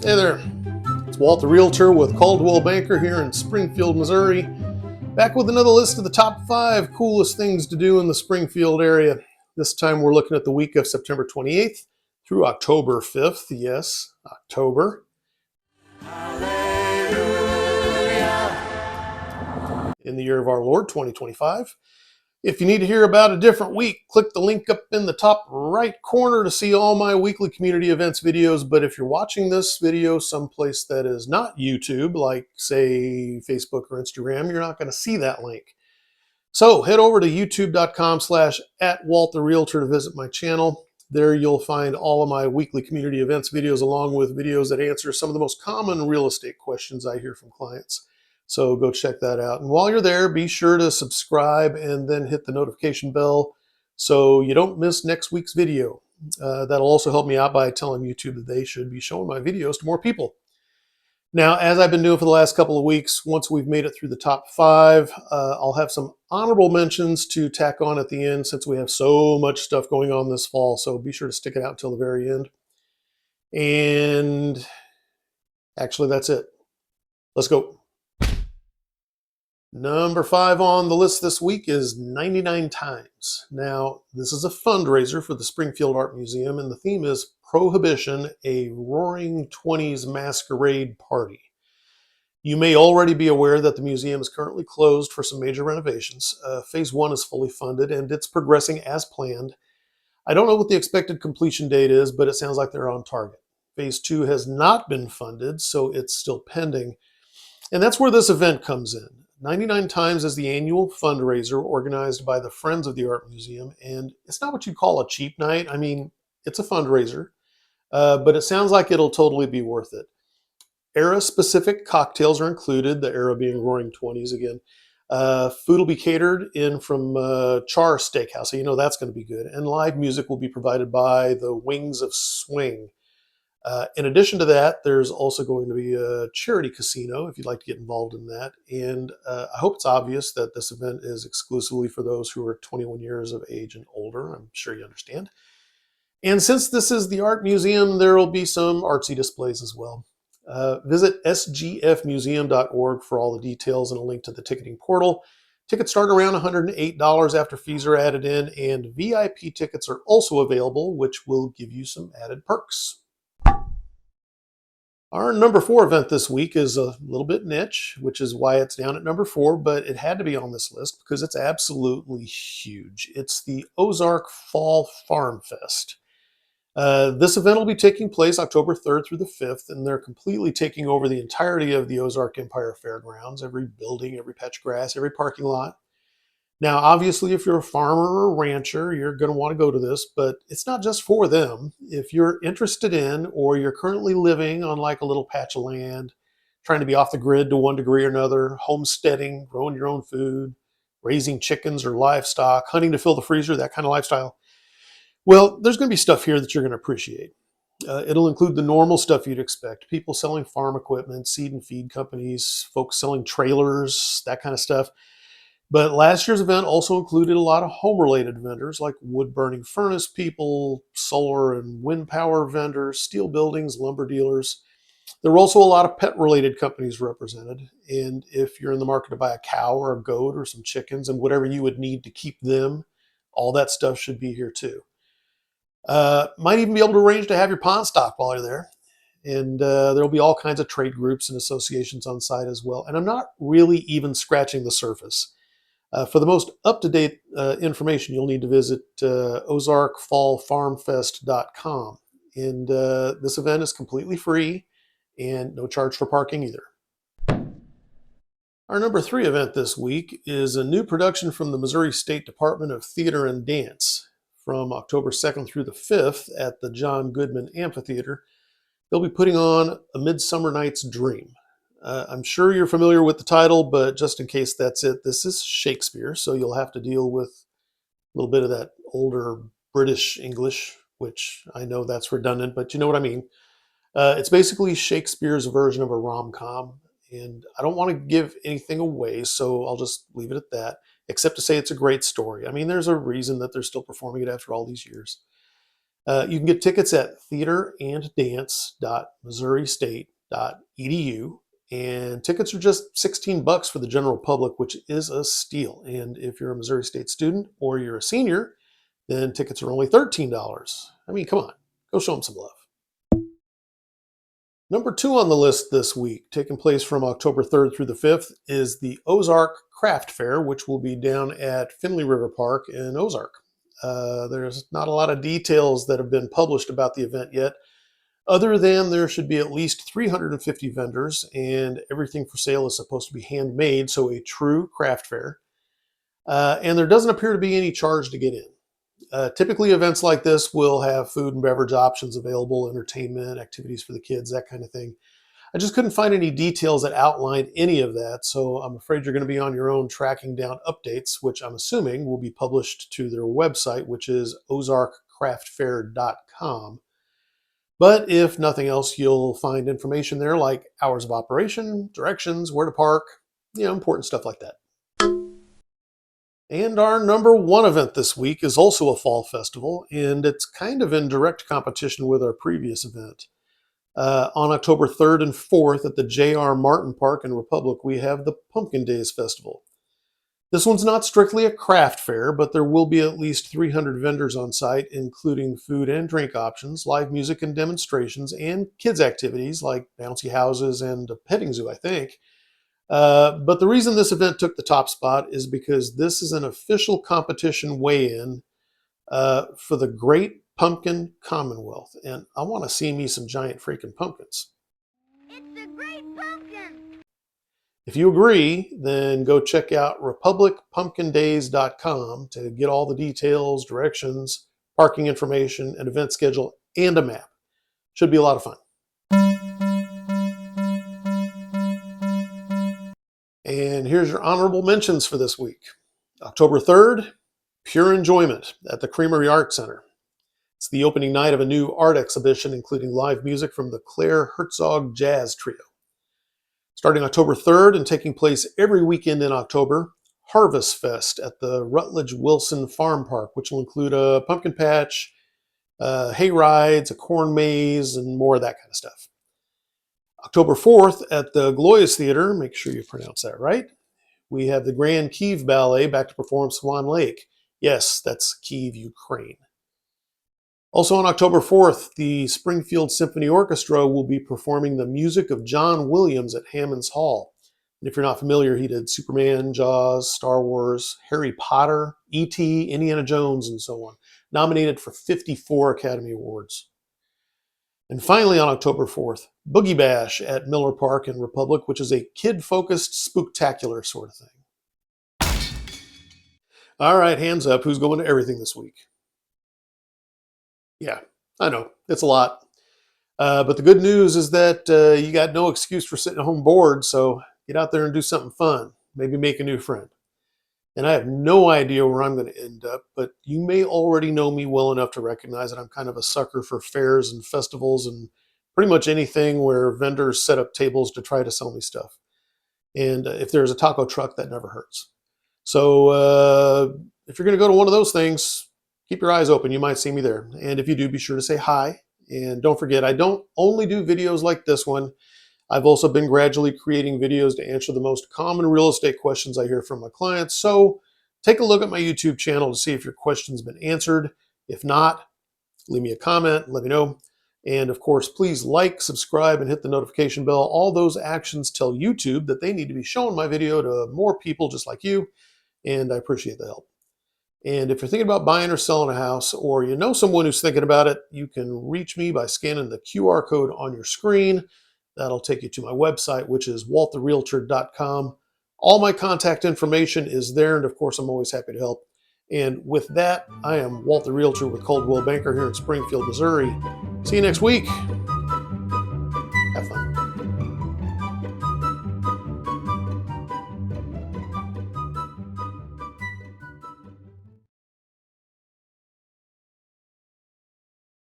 Hey there, it's Walt the Realtor with Caldwell Banker here in Springfield, Missouri. Back with another list of the top 5 coolest things to do in the Springfield area. This time we're looking at the week of September 28th through October 5th. Yes, October. Hallelujah. In the year of our Lord, 2025. If you need to hear about a different week, click the link up in the top right corner to see all my weekly community events videos. But if you're watching this video someplace that is not YouTube, like say Facebook or Instagram, you're not going to see that link. So head over to youtube.com/@WaltTheRealtor to visit my channel. There you'll find all of my weekly community events videos along with videos that answer some of the most common real estate questions I hear from clients. So go check that out. And while you're there, be sure to subscribe and then hit the notification bell so you don't miss next week's video. That'll also help me out by telling YouTube that they should be showing my videos to more people. Now, as I've been doing for the last couple of weeks, once we've made it through the top 5, I'll have some honorable mentions to tack on at the end since we have so much stuff going on this fall. So be sure to stick it out until the very end. And actually, that's it. Let's go. Number 5 on the list this week is 99 Times. Now, this is a fundraiser for the Springfield Art Museum, and the theme is Prohibition, a Roaring 20s Masquerade Party. You may already be aware that the museum is currently closed for some major renovations. Phase 1 is fully funded, and it's progressing as planned. I don't know what the expected completion date is, but it sounds like they're on target. Phase 2 has not been funded, so it's still pending. And that's where this event comes in. 99 Times is the annual fundraiser organized by the Friends of the Art Museum, and it's not what you'd call a cheap night. I mean, it's a fundraiser, but it sounds like it'll totally be worth it. Era-specific cocktails are included, the era being Roaring 20s again. Food will be catered in from Char Steakhouse, so you know that's going to be good. And live music will be provided by the Wings of Swing. In addition to that, there's also going to be a charity casino if you'd like to get involved in that. And I hope it's obvious that this event is exclusively for those who are 21 years of age and older. I'm sure you understand. And since this is the art museum, there will be some artsy displays as well. Visit sgfmuseum.org for all the details and a link to the ticketing portal. Tickets start around $108 after fees are added in, and VIP tickets are also available, which will give you some added perks. Our number 4 event this week is a little bit niche, which is why it's down at number 4, but it had to be on this list because it's absolutely huge. It's the Ozark Fall FarmFest. This event will be taking place October 3rd through the 5th, and they're completely taking over the entirety of the Ozark Empire Fairgrounds, every building, every patch of grass, every parking lot. Now, obviously, if you're a farmer or a rancher, you're going to want to go to this, but it's not just for them. If you're interested in, or you're currently living on like a little patch of land, trying to be off the grid to one degree or another, homesteading, growing your own food, raising chickens or livestock, hunting to fill the freezer, that kind of lifestyle, well, there's going to be stuff here that you're going to appreciate. It'll include the normal stuff you'd expect. People selling farm equipment, seed and feed companies, folks selling trailers, that kind of stuff. But last year's event also included a lot of home-related vendors like wood-burning furnace people, solar and wind power vendors, steel buildings, lumber dealers. There were also a lot of pet-related companies represented. And if you're in the market to buy a cow or a goat or some chickens and whatever you would need to keep them, all that stuff should be here too. Might even be able to arrange to have your pond stocked while you're there. And there'll be all kinds of trade groups and associations on site as well. And I'm not really even scratching the surface. For the most up-to-date information, you'll need to visit ozarkfallfarmfest.com. And this event is completely free and no charge for parking either. Our number 3 event this week is a new production from the Missouri State Department of Theater and Dance. From October 2nd through the 5th at the John Goodman Amphitheater, they'll be putting on A Midsummer Night's Dream. I'm sure you're familiar with the title, but just in case that's it, this is Shakespeare, so you'll have to deal with a little bit of that older British English, which I know that's redundant, but you know what I mean. It's basically Shakespeare's version of a rom-com, and I don't want to give anything away, so I'll just leave it at that, except to say it's a great story. I mean, there's a reason that they're still performing it after all these years. You can get tickets at theateranddance.missouristate.edu, and tickets are just $16 for the general public, which is a steal. And if you're a Missouri State student or you're a senior, then tickets are only $13. I mean, come on, go show them some love. Number 2 on the list this week, taking place from October 3rd through the 5th, is the Ozark Craft Fair, which will be down at Finley River Park in Ozark. There's not a lot of details that have been published about the event yet, other than there should be at least 350 vendors, and everything for sale is supposed to be handmade, so a true craft fair. And there doesn't appear to be any charge to get in. Typically, events like this will have food and beverage options available, entertainment, activities for the kids, that kind of thing. I just couldn't find any details that outlined any of that, so I'm afraid you're going to be on your own tracking down updates, which I'm assuming will be published to their website, which is ozarkcraftfair.com. But if nothing else, you'll find information there like hours of operation, directions, where to park, important stuff like that. And our number 1 event this week is also a fall festival, and it's kind of in direct competition with our previous event. On October 3rd and 4th at the J.R. Martin Park in Republic, we have the Pumpkin Daze Festival. This one's not strictly a craft fair, but there will be at least 300 vendors on site, including food and drink options, live music and demonstrations, and kids' activities like bouncy houses and a petting zoo, I think. But the reason this event took the top spot is because this is an official competition weigh-in for the Great Pumpkin Commonwealth, and I want to see me some giant freaking pumpkins. It's a great pumpkin! If you agree, then go check out republicpumpkindays.com to get all the details, directions, parking information, an event schedule, and a map. Should be a lot of fun. And here's your honorable mentions for this week. October 3rd, Pure Enjoyment at the Creamery Art Center. It's the opening night of a new art exhibition, including live music from the Claire Herzog Jazz Trio. Starting October 3rd and taking place every weekend in October, Harvest Fest at the Rutledge-Wilson Farm Park, which will include a pumpkin patch, hay rides, a corn maze, and more of that kind of stuff. October 4th at the Gillioz Theater, make sure you pronounce that right, we have the Grand Kyiv Ballet back to perform Swan Lake. Yes, that's Kyiv, Ukraine. Also on October 4th, the Springfield Symphony Orchestra will be performing the music of John Williams at Hammond's Hall. And if you're not familiar, he did Superman, Jaws, Star Wars, Harry Potter, E.T., Indiana Jones, and so on. Nominated for 54 Academy Awards. And finally on October 4th, Boogie Bash at Miller Park in Republic, which is a kid-focused, spooktacular sort of thing. All right, hands up. Who's going to everything this week? Yeah, I know. It's a lot. But the good news is that you got no excuse for sitting at home bored, so get out there and do something fun. Maybe make a new friend. And I have no idea where I'm going to end up, but you may already know me well enough to recognize that I'm kind of a sucker for fairs and festivals and pretty much anything where vendors set up tables to try to sell me stuff. And if there's a taco truck, that never hurts. So if you're going to go to one of those things, keep your eyes open. You might see me there. And if you do, be sure to say hi. And don't forget, I don't only do videos like this one. I've also been gradually creating videos to answer the most common real estate questions I hear from my clients. So take a look at my YouTube channel to see if your question's been answered. If not, leave me a comment, let me know. And of course, please like, subscribe, and hit the notification bell. All those actions tell YouTube that they need to be showing my video to more people just like you. And I appreciate the help. And if you're thinking about buying or selling a house, or you know someone who's thinking about it, you can reach me by scanning the QR code on your screen. That'll take you to my website, which is walttherealtor.com. All my contact information is there, and of course, I'm always happy to help. And with that, I am Walt the Realtor with Coldwell Banker here in Springfield, Missouri. See you next week.